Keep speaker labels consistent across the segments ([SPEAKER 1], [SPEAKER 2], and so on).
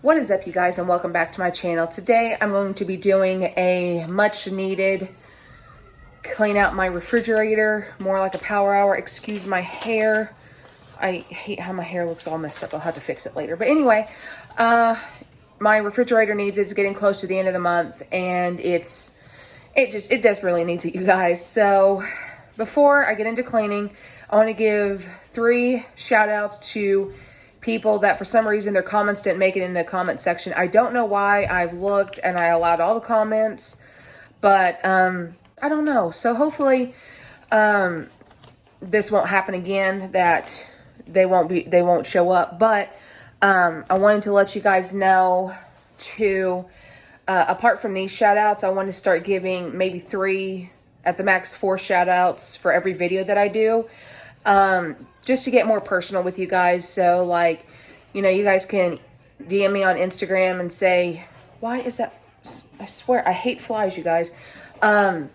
[SPEAKER 1] What is up, you guys, and welcome back to my channel. Today I'm going to be doing a much needed clean out my refrigerator, more like a power hour. Excuse my hair. I hate how my hair looks all messed up. I'll have to fix it later. But anyway, my refrigerator needs it. It's getting close to the end of the month, and it desperately needs it, you guys. So before I get into cleaning, I want to give 3 shout outs to people that for some reason their comments didn't make it in the comment section. I don't know why. I've looked and I allowed all the comments, but I don't know. So hopefully this won't happen again, that they won't show up. But I wanted to let you guys know to apart from these shout outs, I want to start giving maybe 3 at the max 4 shout outs for every video that I do. Just to get more personal with you guys. So, like, you know, you guys can DM me on Instagram and say, why is that? I swear, I hate flies, you guys. You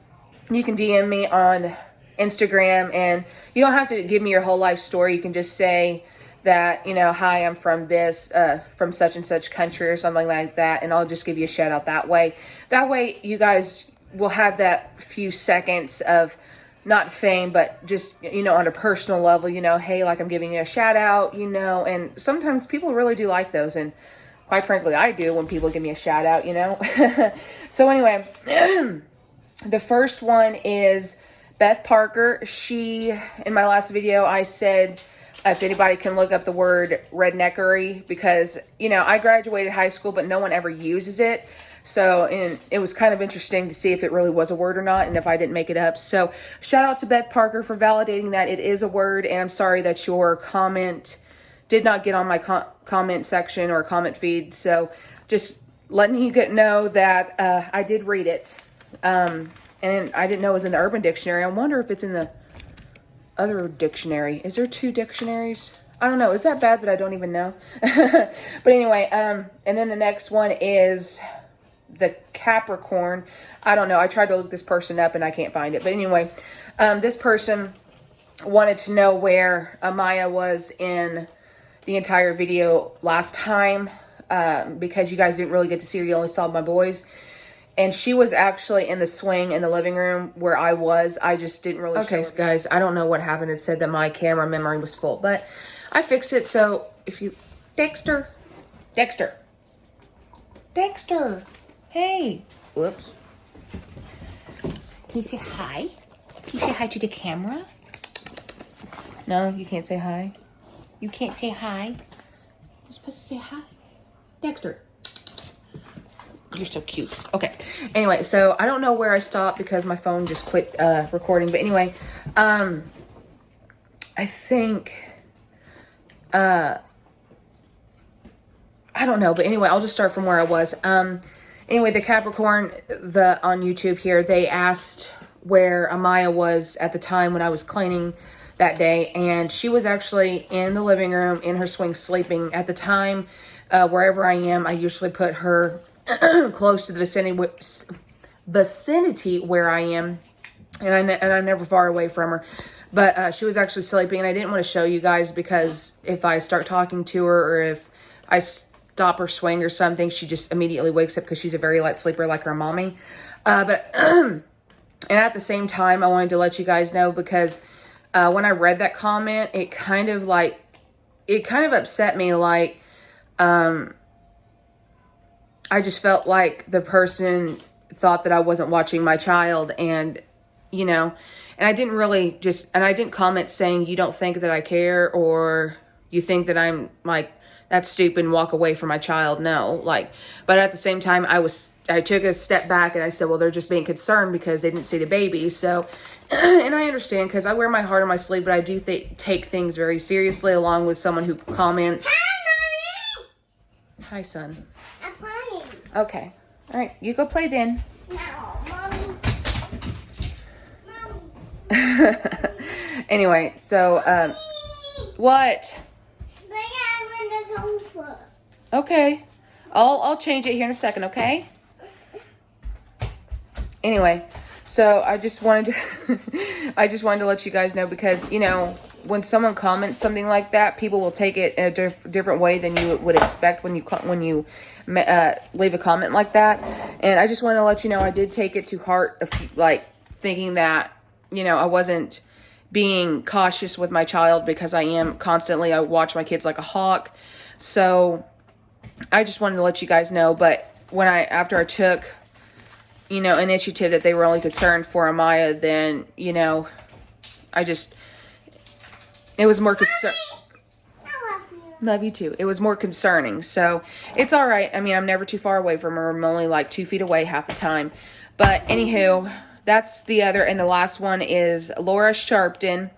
[SPEAKER 1] can DM me on Instagram, and you don't have to give me your whole life story. You can just say that, you know, hi, I'm from this, from such and such country or something like that, and I'll just give you a shout out that way. That way, you guys will have that few seconds of not fame, but just, you know, on a personal level, you know, hey, like I'm giving you a shout out, you know, and sometimes people really do like those. And quite frankly, I do when people give me a shout out, you know. So anyway, the first one is Beth Parker. She, in my last video, I said, if anybody can look up the word redneckery, because, you know, I graduated high school, but no one ever uses it. So, and it was kind of interesting to see if it really was a word or not, and if I didn't make it up. So, shout out to Beth Parker for validating that it is a word, and I'm sorry that your comment did not get on my comment section or comment feed. So, just letting you know that I did read it, and I didn't know it was in the Urban Dictionary. I wonder if it's in the other dictionary. Is there 2 dictionaries? I don't know. Is that bad that I don't even know? But anyway, and then the next one is the Capricorn. I don't know. I tried to look this person up and I can't find it. But anyway, this person wanted to know where Amaya was in the entire video last time, because you guys didn't really get to see her. You only saw my boys. And she was actually in the swing in the living room where I was. I just didn't really show her. Okay, guys, I don't know what happened. It said that my camera memory was full, but I fixed it. So if you... Dexter. Hey. Whoops. Can you say hi? Can you say hi to the camera? No, you can't say hi. You can't say hi. You're supposed to say hi. Dexter. You're so cute. Okay. Anyway, so I don't know where I stopped because my phone just quit recording. But anyway, I think... I don't know. But anyway, I'll just start from where I was. Anyway, the Capricorn, on YouTube here, they asked where Amaya was at the time when I was cleaning that day. And she was actually in the living room, in her swing, sleeping. At the time, wherever I am, I usually put her close to the vicinity where I am. And I'm never far away from her. But she was actually sleeping, and I didn't want to show you guys because if I start talking to her or if I stop her swing or something, she just immediately wakes up because she's a very light sleeper like her mommy. But and at the same time, I wanted to let you guys know because when I read that comment, it kind of upset me. Like, I just felt like the person thought that I wasn't watching my child, and, you know, and I didn't really and I didn't comment saying, you don't think that I care, or you think that I'm like, that's stupid and walk away from my child. No, like, but at the same time, I took a step back and I said, well, they're just being concerned because they didn't see the baby. So, and I understand because I wear my heart on my sleeve, but I do take things very seriously, along with someone who comments.
[SPEAKER 2] Hi, Mommy.
[SPEAKER 1] Hi, son.
[SPEAKER 2] I'm playing.
[SPEAKER 1] Okay. All right. You go play then.
[SPEAKER 2] No, Mommy.
[SPEAKER 1] Anyway, so, what? Okay. I'll change it here in a second, okay? Anyway, so I just wanted to let you guys know because, you know, when someone comments something like that, people will take it in a different way than you would expect when you leave a comment like that. And I just want to let you know, I did take it to heart, like thinking that, you know, I wasn't being cautious with my child, because I am constantly. I watch my kids like a hawk. So I just wanted to let you guys know. But after I took, you know, initiative that they were only concerned for Amaya, then, you know, it was more concern.
[SPEAKER 2] I love you.
[SPEAKER 1] Love you too. It was more concerning. So it's all right. I mean, I'm never too far away from her. I'm only like 2 feet away half the time. But anywho, that's the other. And the last one is Laura Sharpton.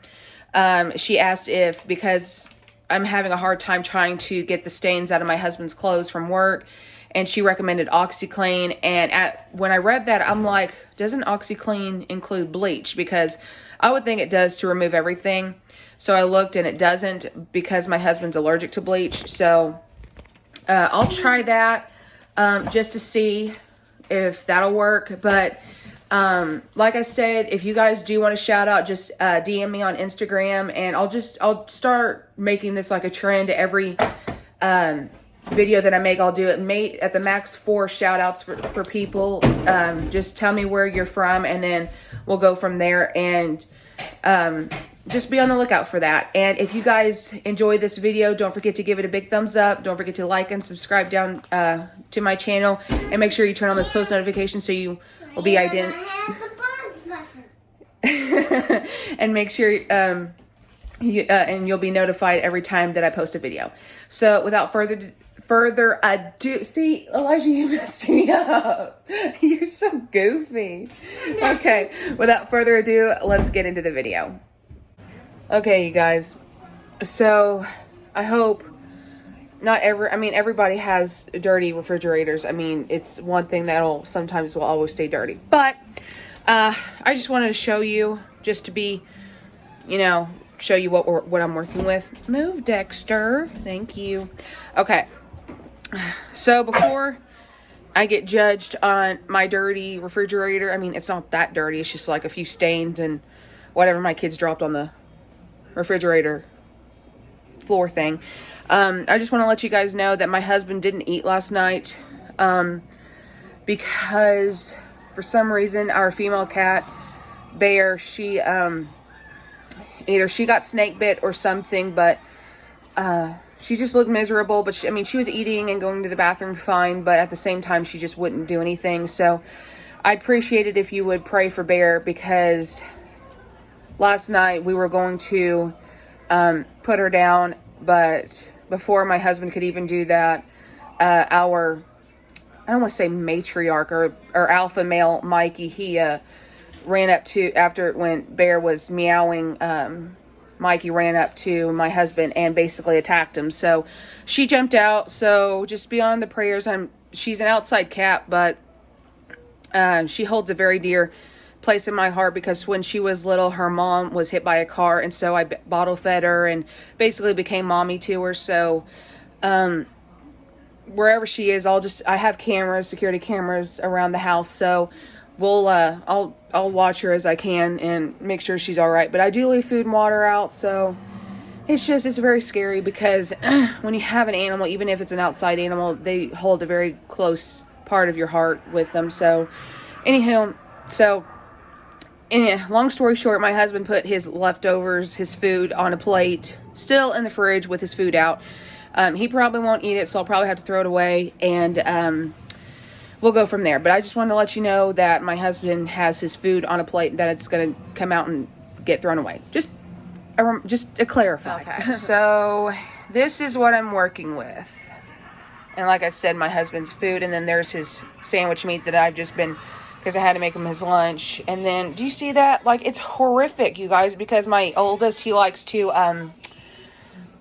[SPEAKER 1] She asked because I'm having a hard time trying to get the stains out of my husband's clothes from work, and she recommended OxyClean. And when I read that, I'm like, doesn't OxyClean include bleach? Because I would think it does to remove everything. So I looked, and it doesn't, because my husband's allergic to bleach. So I'll try that just to see if that'll work. But like I said, if you guys do want to shout out, just DM me on Instagram, and I'll start making this like a trend. Every video that I make, I'll do it at the max 4 shout outs for people. Just tell me where you're from, and then we'll go from there. And just be on the lookout for that. And if you guys enjoyed this video, don't forget to give it a big thumbs up. Don't forget to like and subscribe down to my channel, and make sure you turn on those post notifications so you will be and make sure and you'll be notified every time that I post a video. So without further ado, see, Elijah, you messed me up. You're so goofy. Okay, without further ado, let's get into the video. Okay, you guys. So I hope everybody has dirty refrigerators. I mean, it's one thing that'll sometimes will always stay dirty. But I just wanted to show you, just to be, you know, show you what I'm working with. Move, Dexter. Thank you. Okay. So before I get judged on my dirty refrigerator, I mean, it's not that dirty. It's just like a few stains and whatever my kids dropped on the refrigerator floor thing. I just want to let you guys know that my husband didn't eat last night because for some reason our female cat, Bear, she either she got snake bit or something, but she just looked miserable. But she was eating and going to the bathroom fine, but at the same time she just wouldn't do anything. So I'd appreciate it if you would pray for Bear, because last night we were going to put her down, but before my husband could even do that, our, I don't want to say matriarch or alpha male, Mikey, he ran up to, when Bear was meowing, Mikey ran up to my husband and basically attacked him. So she jumped out. So just beyond the prayers, she's an outside cat, but she holds a very dear place in my heart, because when she was little, her mom was hit by a car, and so I bottle fed her and basically became mommy to her. So wherever she is, I have security cameras around the house, so I'll watch her as I can and make sure she's all right. But I do leave food and water out, so it's very scary, because when you have an animal, even if it's an outside animal, they hold a very close part of your heart with them. So anyhow, long story short, my husband put his leftovers, his food, on a plate, still in the fridge with his food out. He probably won't eat it, so I'll probably have to throw it away, and we'll go from there. But I just wanted to let you know that my husband has his food on a plate, that it's going to come out and get thrown away. Just to clarify. Okay. So this is what I'm working with. And like I said, my husband's food, and then there's his sandwich meat that I've just been, because I had to make him his lunch. And then, do you see that? Like, it's horrific, you guys, because my oldest, he likes to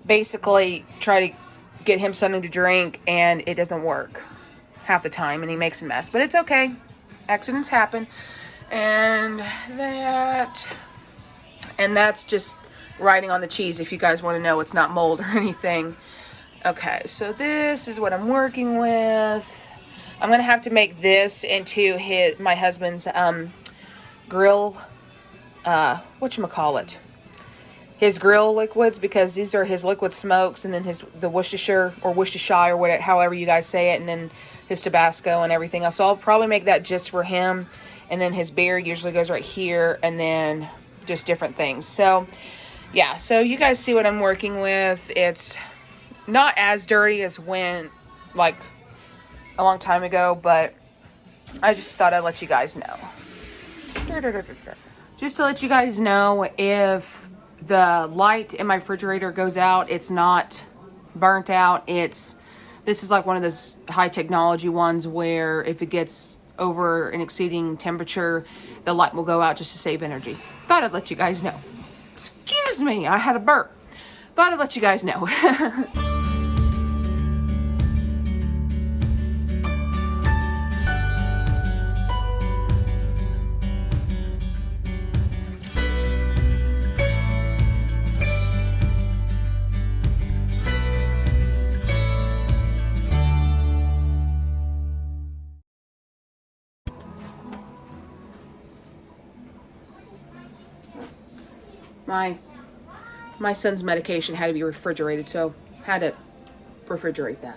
[SPEAKER 1] basically try to get him something to drink, and it doesn't work half the time, and he makes a mess. But it's okay. Accidents happen. And that's just writing on the cheese, if you guys want to know. It's not mold or anything. Okay, so this is what I'm working with. I'm going to have to make this into my husband's grill, whatchamacallit. his grill liquids, because these are his liquid smokes, and then the Worcestershire or Worcestershire or whatever, however you guys say it, and then his Tabasco and everything else. So I'll probably make that just for him, and then his beer usually goes right here, and then just different things. So yeah, so you guys see what I'm working with. It's not as dirty as when, like, a long time ago, but I just thought I'd let you guys know. Just to let you guys know, if the light in my refrigerator goes out, it's not burnt out. This is like one of those high technology ones where if it gets over an exceeding temperature, the light will go out just to save energy. Thought I'd let you guys know. Excuse me, I had a burp. Thought I'd let you guys know. My son's medication had to be refrigerated, so had to refrigerate that.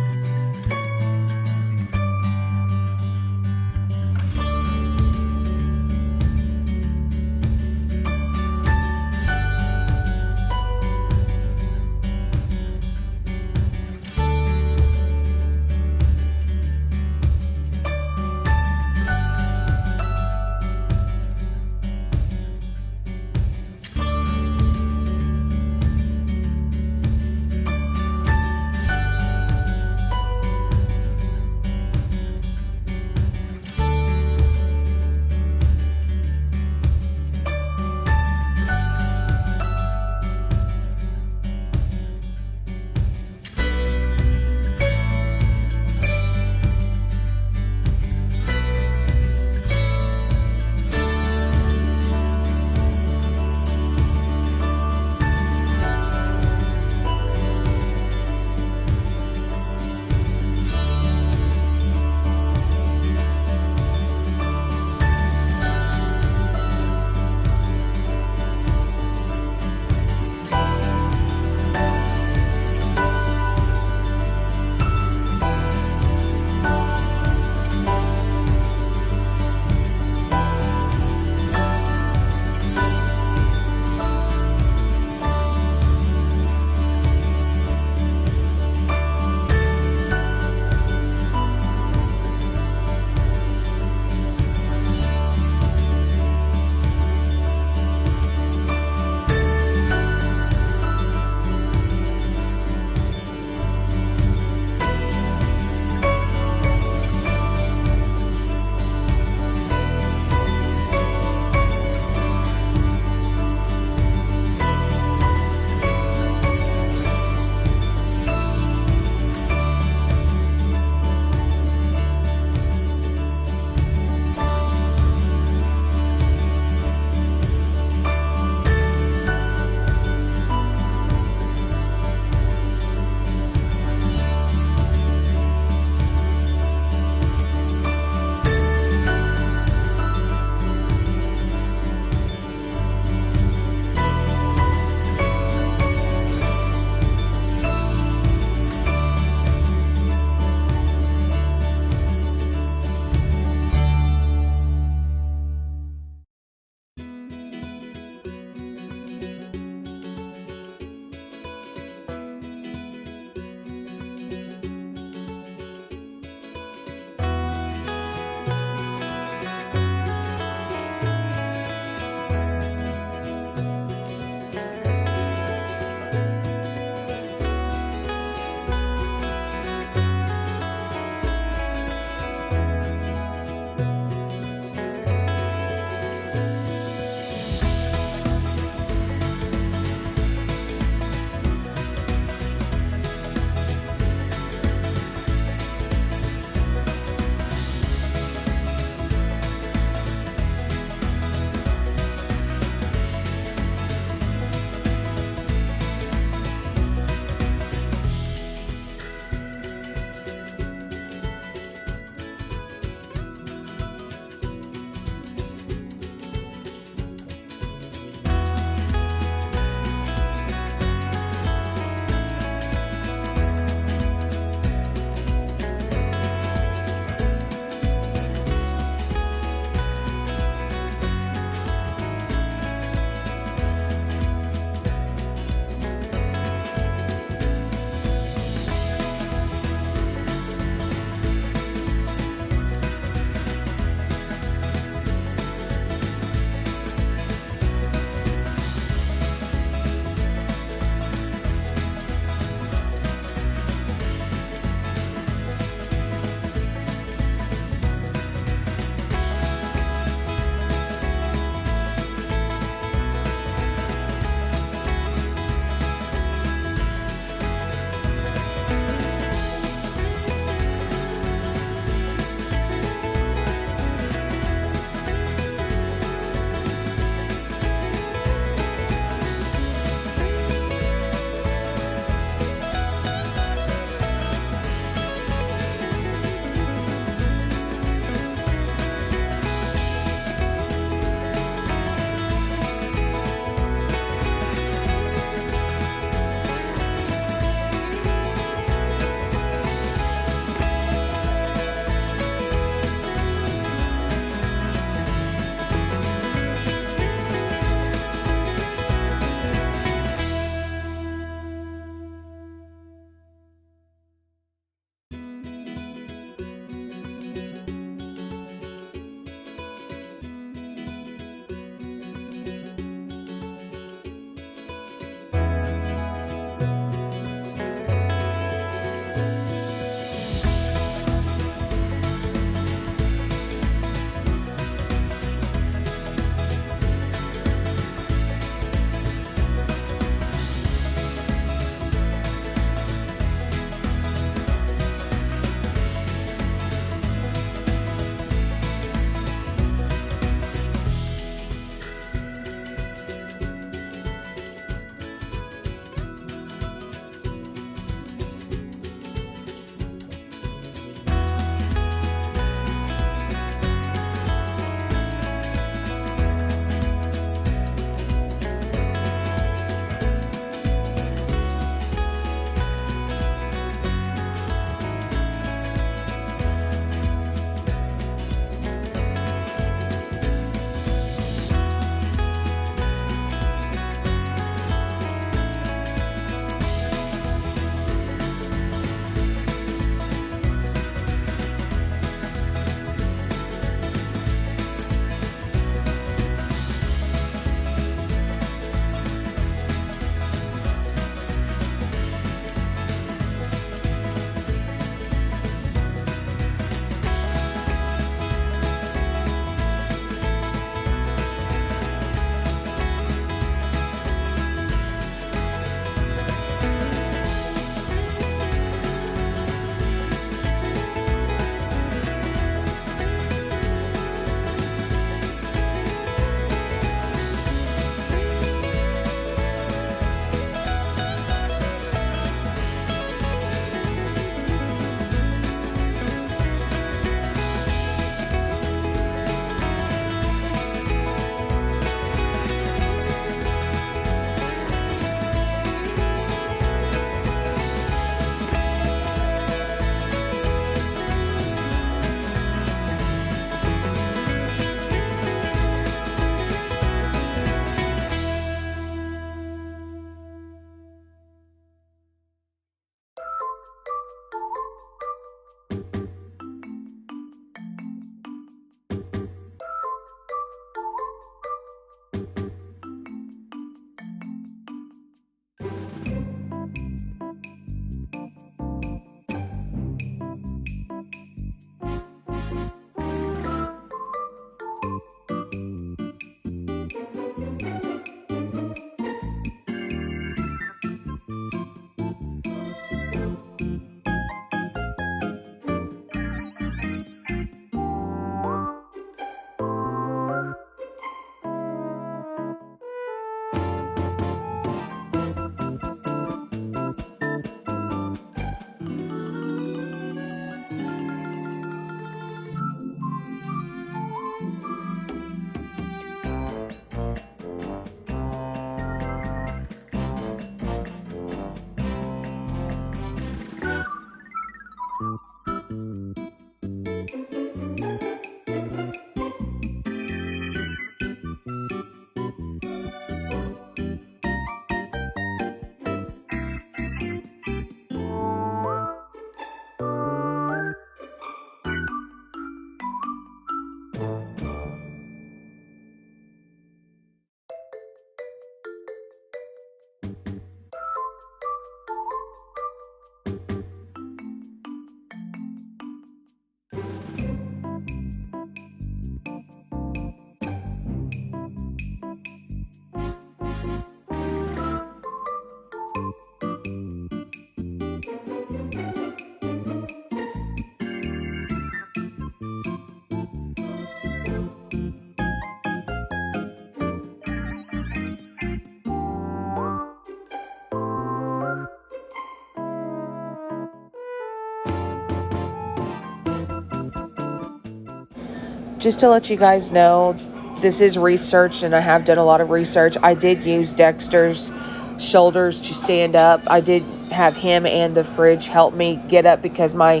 [SPEAKER 1] Just to let you guys know, this is research and I have done a lot of research. I did use Dexter's shoulders to stand up. I did have him and the fridge help me get up because my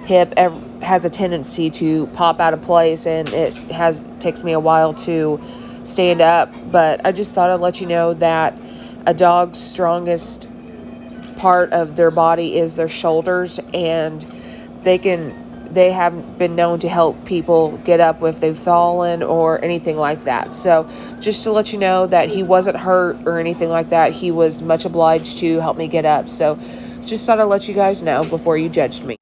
[SPEAKER 1] hip has a tendency to pop out of place, and takes me a while to stand up. But I just thought I'd let you know that a dog's strongest part of their body is their shoulders, and they have been known to help people get up if they've fallen or anything like that. So just to let you know that he wasn't hurt or anything like that. He was much obliged to help me get up. So just thought I'd let you guys know before you judged me.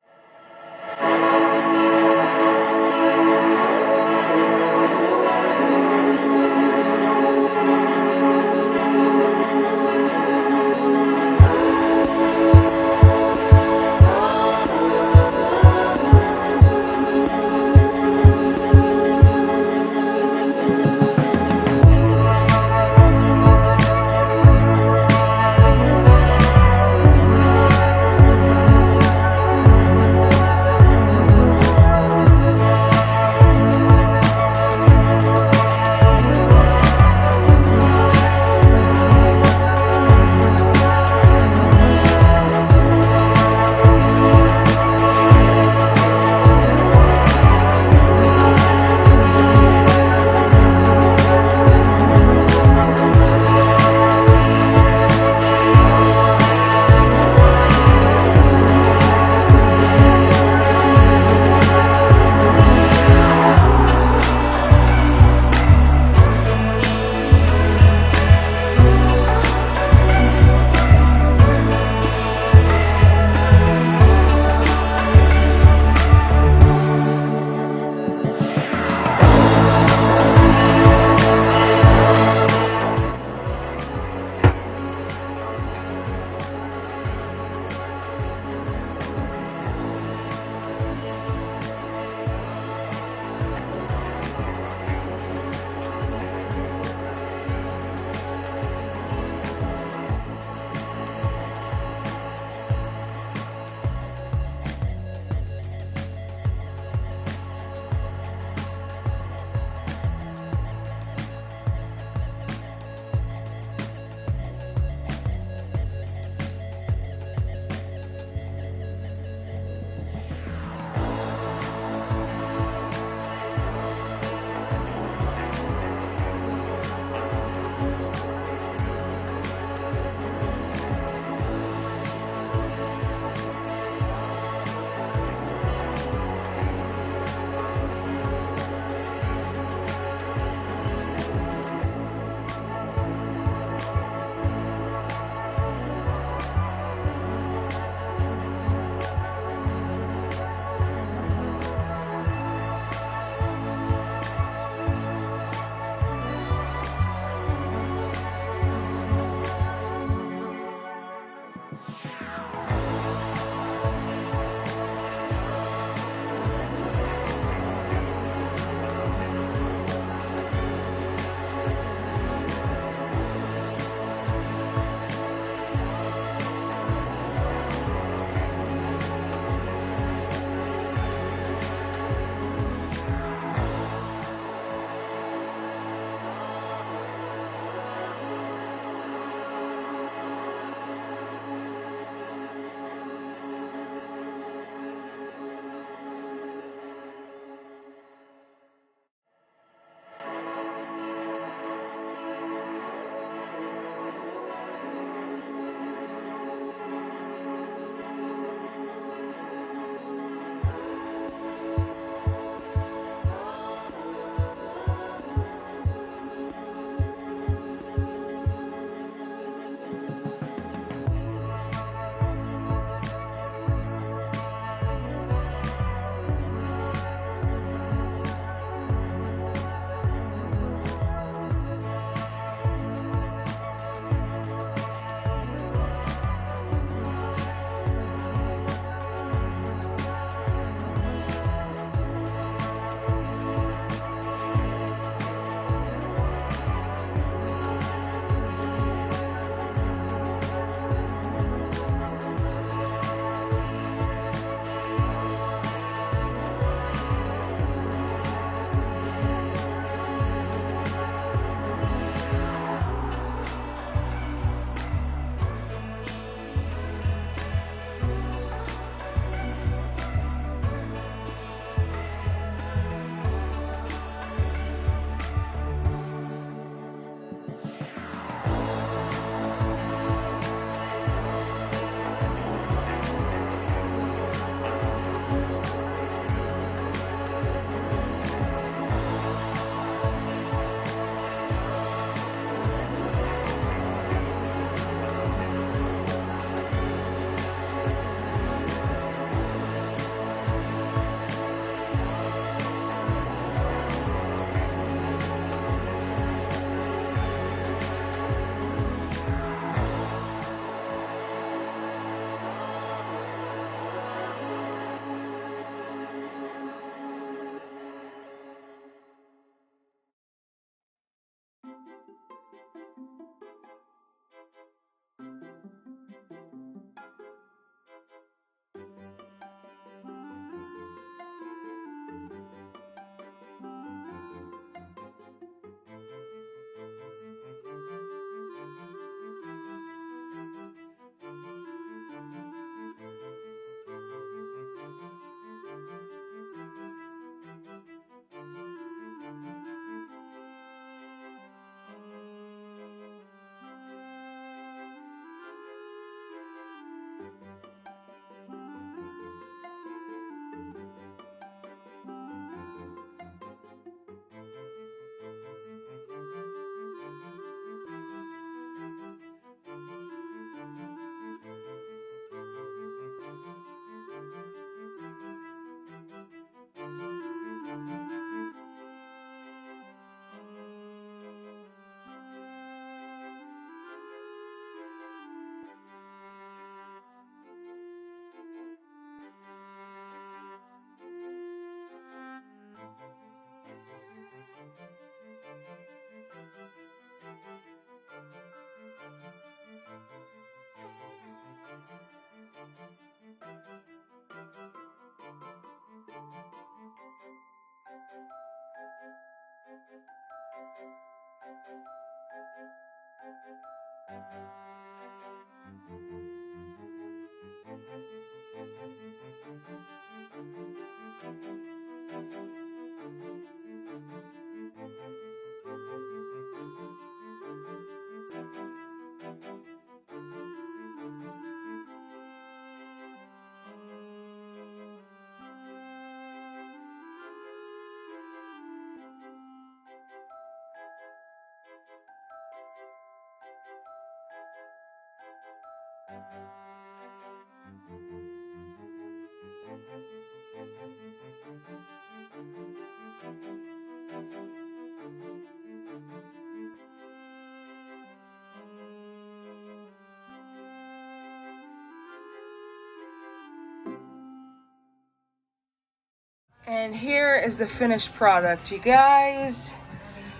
[SPEAKER 1] And here is the finished product, you guys.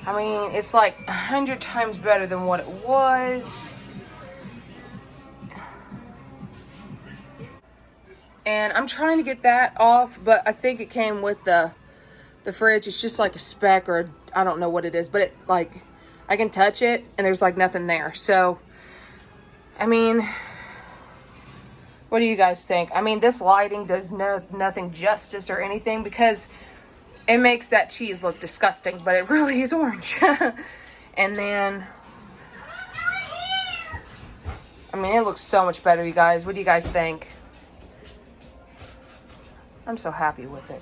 [SPEAKER 1] I mean, it's like 100 times better than what it was. And I'm trying to get that off, but I think it came with the fridge. It's just like a speck, or I don't know what it is, but it, like, I can touch it and there's like nothing there. So, I mean, what do you guys think? I mean, this lighting does nothing justice or anything, because it makes that cheese look disgusting, but it really is orange. And then, I mean, it looks so much better, you guys. What do you guys think? I'm so happy with it.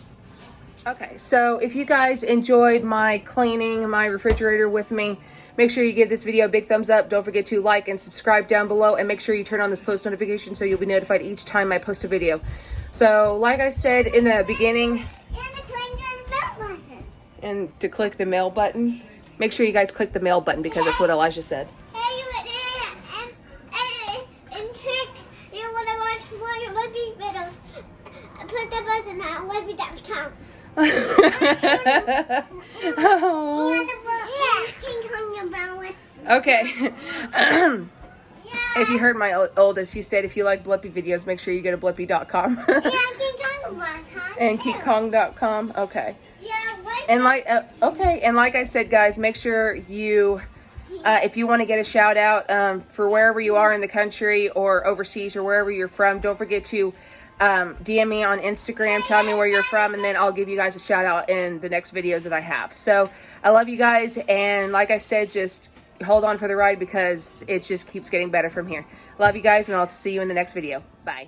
[SPEAKER 1] Okay, so if you guys enjoyed my cleaning my refrigerator with me, make sure you give this video a big thumbs up. Don't forget to like and subscribe down below, and make sure you turn on this post notification so you'll be notified each time I post a video. So, like I said in the beginning, and to click the mail button, make sure you guys click the mail button, because that's what Elijah said.
[SPEAKER 2] And trick, you want to watch more Webby videos, put the button on Webby.com.
[SPEAKER 1] Oh. Okay. If you heard my oldest, he said if you like Blippy videos, make sure you go to Blippy.com. And KingKong.com. Okay. And like I said, guys, make sure you, if you want to get a shout out for wherever you are in the country or overseas or wherever you're from, don't forget to DM me on Instagram, tell me where you're from, and then I'll give you guys a shout out in the next videos that I have. So I love you guys, and like I said, just hold on for the ride, because it just keeps getting better from here. Love you guys, and I'll see you in the next video. Bye.